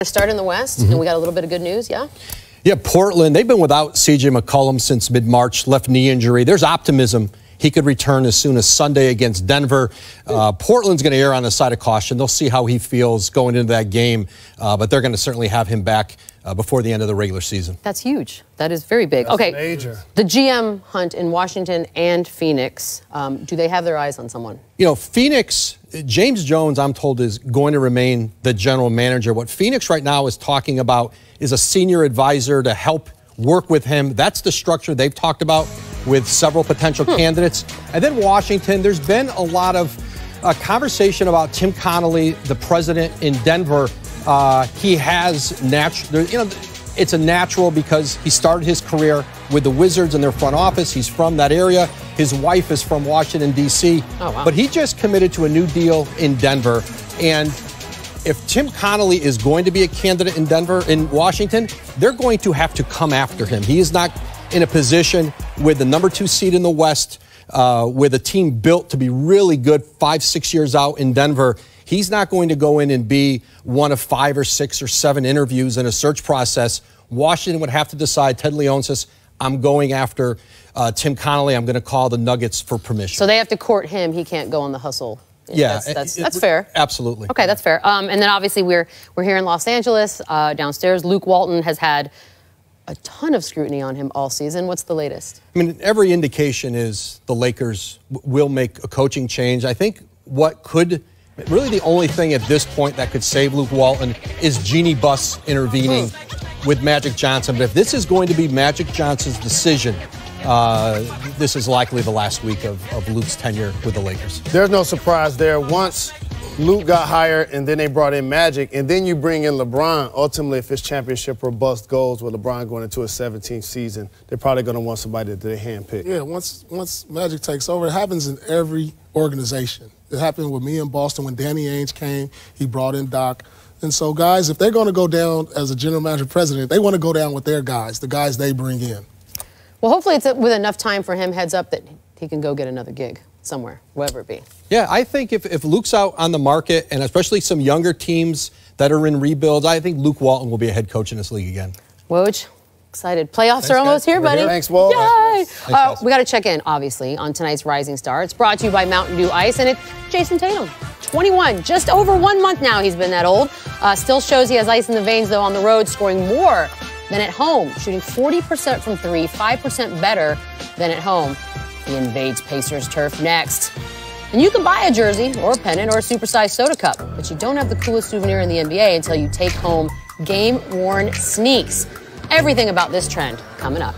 Start in the West, and we got a little bit of good news, yeah? Yeah, Portland, they've been without C.J. McCollum since mid-March, left knee injury. There's optimism he could return as soon as Sunday against Denver. Portland's going to err on the side of caution. They'll see how he feels going into that game, but they're going to certainly have him back before the end of the regular season. That's huge. That is very big. That's okay, major. The GM hunt in Washington and Phoenix, do they have their eyes on someone? You know, Phoenix, James Jones, I'm told, is going to remain the general manager. What Phoenix right now is talking about is a senior advisor to help work with him. That's the structure they've talked about with several potential candidates. And then Washington, there's been a lot of conversation about Tim Connolly, the president in Denver. He has natural, you know, it's a natural because he started his career with the Wizards in their front office. He's from that area. His wife is from Washington, D.C. Oh, wow. But he just committed to a new deal in Denver. And if Tim Connolly is going to be a candidate in Denver, in Washington, they're going to have to come after him. He is not in a position with the #2 seed in the West, with a team built to be really good 5-6 years out in Denver. He's not going to go in and be one of 5 or 6 or 7 interviews in a search process. Washington would have to decide. Ted Leon says, I'm going after Tim Connolly. I'm going to call the Nuggets for permission. So they have to court him. He can't go on the hustle. Yeah, that's fair. Absolutely. Okay, that's fair. And then obviously we're here in Los Angeles. Downstairs, Luke Walton has had a ton of scrutiny on him all season. What's the latest? I mean, every indication is the Lakers will make a coaching change. I think what could, really the only thing at this point that could save Luke Walton is Jeannie Buss intervening with Magic Johnson. But if this is going to be Magic Johnson's decision, this is likely the last week of Luke's tenure with the Lakers. There's no surprise there. Once Luke got hired and then they brought in Magic, and then you bring in LeBron, ultimately if it's championship or bust goals with LeBron going into his 17th season, they're probably going to want somebody that they handpick. Yeah, once Magic takes over, it happens in every organization. It happened with me in Boston when Danny Ainge came. He brought in Doc. And so, guys, if they're going to go down as a general manager president, they want to go down with their guys, the guys they bring in. Well, hopefully it's with enough time for him, heads up, that he can go get another gig somewhere, wherever it be. Yeah, I think if Luke's out on the market, and especially some younger teams that are in rebuilds, I think Luke Walton will be a head coach in this league again. Woj, excited. Playoffs are almost here, buddy. Thanks, Woj. Yay! Thanks, we got to check in, obviously, on tonight's Rising Star. It's brought to you by Mountain Dew Ice, and it's Jason Tatum. 21, just over 1 month now he's been that old. Still shows he has ice in the veins, though, on the road, scoring more than at home, shooting 40% from 3, 5% better than at home. He invades Pacers turf next. And you can buy a jersey or a pennant or a supersized soda cup, but you don't have the coolest souvenir in the NBA until you take home game-worn sneaks. Everything about this trend coming up.